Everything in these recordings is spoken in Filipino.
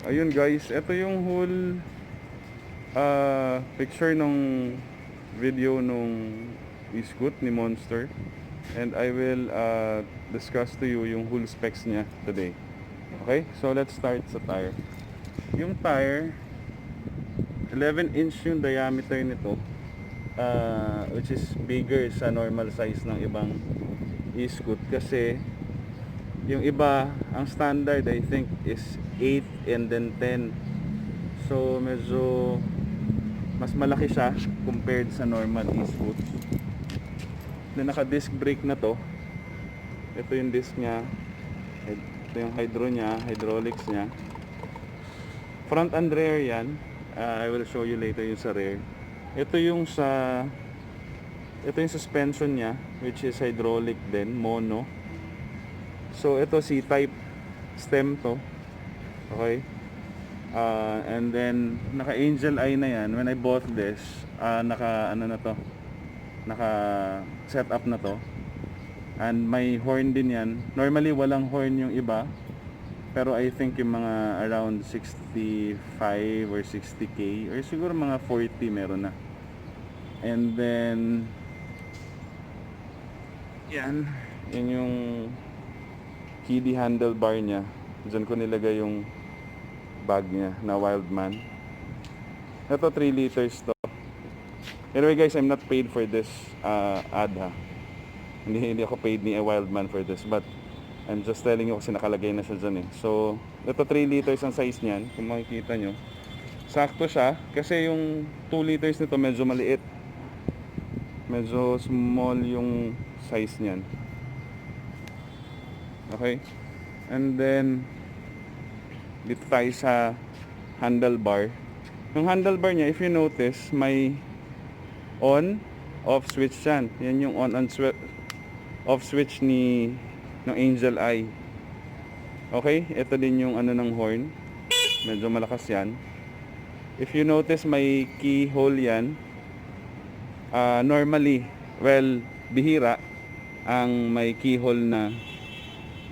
Ayun guys, ito yung whole picture nung video nung escoot ni Monster. And I will discuss to you yung whole specs niya today. Okay, so let's start sa tire. Yung tire, 11-inch yung diameter nito, which is bigger sa normal size ng ibang escoot. Kasi yung iba, ang standard I think is 8 and then 10. So medyo mas malaki siya compared sa normal escoot. Then naka disc brake na to. Ito yung disc niya. Ito yung hydro niya, hydraulics niya. Front and rear yan. I will show you later yung sa rear. Ito yung suspension niya, which is hydraulic din, mono. So ito C-type stem to. Okay. And then naka angel eye na yan. When I bought this, naka set up na to. And may horn din yan. Normally walang horn yung iba, pero I think yung mga around 65 or 60k or siguro mga 40 meron na. And then yan yung kiddie handlebar niya. Diyan ko nilagay yung bag niya na Wildman. Ito 3 liters to. Anyway guys, I'm not paid for this ad ha. Hindi ako paid ni a Wildman for this, but I'm just telling you kasi nakalagay na siya dyan eh. So ito 3 liters ang size niyan. Kung makikita nyo, sakto siya. Kasi yung 2 liters nito medyo maliit, medyo small yung size niyan. Okay. And then dito tayo sa handlebar. Yung handlebar niya, if you notice, may on off switch yan. Yan yung on and off switch ng angel eye. Okay, ito din yung ano ng horn. Medyo malakas yan. If you notice, may keyhole yan. Normally, well, bihira ang may keyhole na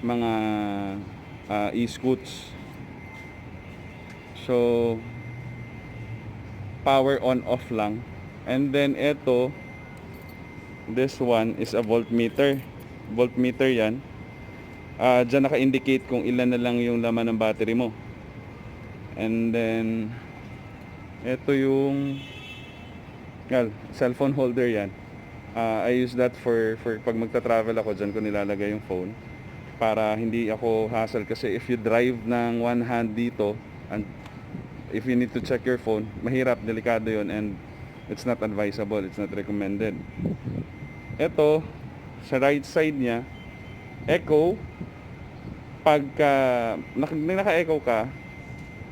mga e-scoots. So power on off lang. And then ito, this one is a voltmeter. Voltmeter yan. Diyan naka-indicate kung ilan na lang yung laman ng battery mo. And then ito yung cellphone holder yan. I use that for pag magta-travel ako, diyan ko nilalagay yung phone para hindi ako hassle. Kasi if you drive ng one hand dito and if you need to check your phone, mahirap, delikado yon, and it's not advisable, it's not recommended. Ito, sa right side niya, echo. Pagka naka-echo ka,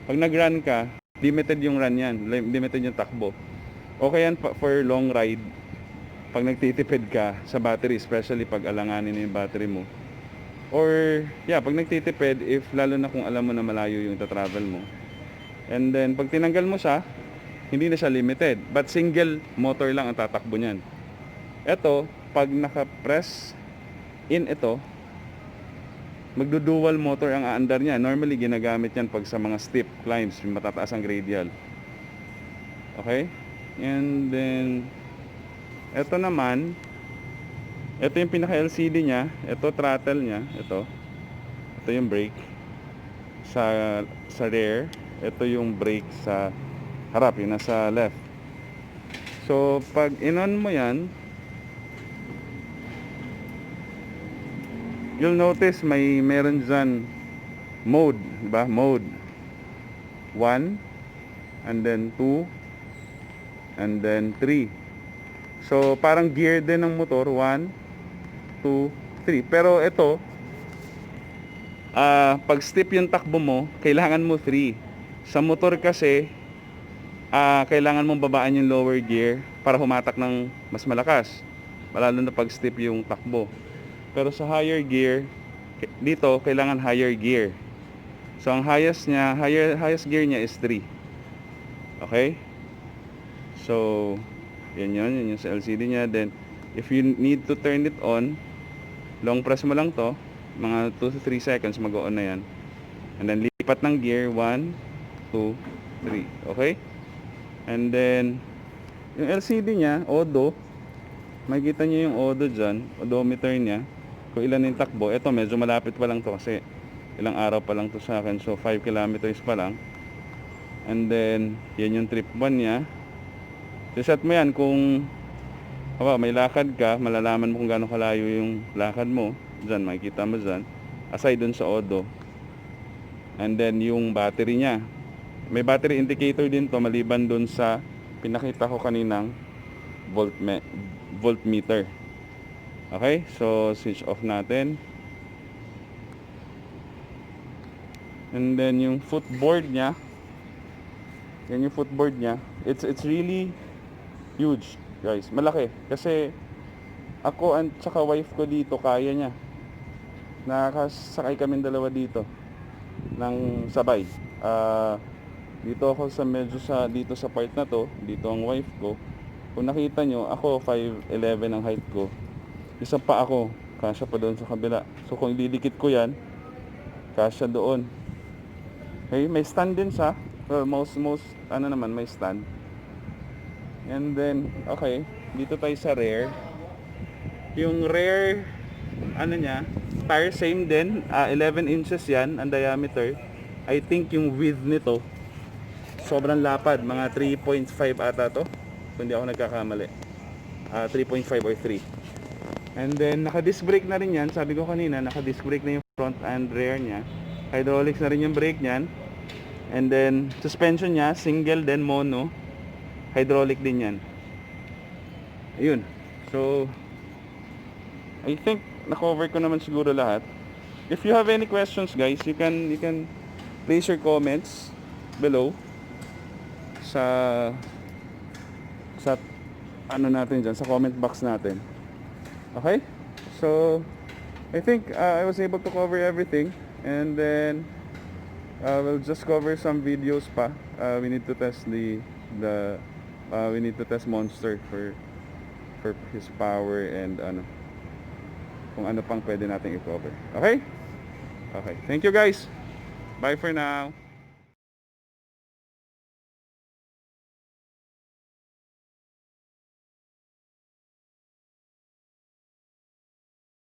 pag nag-run ka, limited yung run yan, limited yung takbo. Okay yan for long ride, pag nagtitipid ka sa battery, especially pag alanganin yung battery mo. Or, pag nagtitipid, if lalo na kung alam mo na malayo yung travel mo. And then, pag tinanggal mo siya, hindi na siya limited. But single motor lang ang tatakbo niyan. Ito, pag naka-press in ito, magdo-dual motor ang aandar niya. Normally, ginagamit yan pag sa mga steep climbs, yung matataas ang radial. Okay? And then, ito naman, ito yung pinaka-LCD niya. Ito, throttle niya. Ito yung brake. Sa rear. Ito yung brake sa harap, yung nasa left. So pag in-on mo yan, you'll notice meron dyan mode, diba? Mode 1, and then 2, and then 3. So parang gear din ng motor, 1, 2, 3. Pero ito, pag steep yung takbo mo, kailangan mo 3. Sa motor kasi, kailangan mong babaan yung lower gear para humatak ng mas malakas, lalo na pag steep yung takbo. Pero sa higher gear, dito kailangan higher gear. So ang highest gear niya is 3. Okay? So yun yung sa LCD niya. Then if you need to turn it on, long press mo lang to, mga 2 to 3 seconds mag-on na yan. And then lipat ng gear, 1, 2, 3. Okay? And then, yung LCD niya, odo, makikita niyo yung odo dyan, odometer niya, kung ilan yung takbo. Ito, medyo malapit pa lang to kasi ilang araw pa lang to sa akin. So, 5 kilometers pa lang. And then, yan yung trip 1 niya. Reset mo yan kung may lakad ka, malalaman mo kung gaano kalayo yung lakad mo. Dyan, makikita mo dyan. Aside dun sa odo. And then, yung battery niya. May battery indicator din to maliban dun sa pinakita ko kaninang voltmeter. Okay? So, switch off natin. And then, yung footboard niya. Yan yung footboard niya. It's really huge, guys. Malaki. Kasi ako at saka wife ko dito, kaya niya. Nakasakay kami dalawa dito ng sabay. Dito ako dito sa part na to, dito ang wife ko. Kung nakita nyo, ako 5'11 ang height ko. Isa pa ako, kasya pa doon sa kabila. So kung ididikit ko yan, kasya doon. Okay, may stand din sa most may stand. And then, okay, dito tayo sa rear. Yung rear, niya, tire same din, 11 inches yan, ang diameter. I think yung width nito, sobrang lapad, mga 3.5 ata to, kung hindi ako nagkakamali. 3.5 or 3. And then, naka-disc brake na rin yan, sabi ko kanina, naka-disc brake na yung front and rear niya. Hydraulics na rin yung brake niyan. And then, suspension niya, single then mono. Hydraulic din yan. Ayun. So, I think na-cover ko naman siguro lahat. If you have any questions, guys, you can place your comments below sa natin dyan, sa comment box natin. Okay? So, I think I was able to cover everything. And then, we'll just cover some videos pa. We need to test we need to test Monster for his power and kung ano pang pwede nating i-cover. Okay? Okay. Thank you, guys. Bye for now.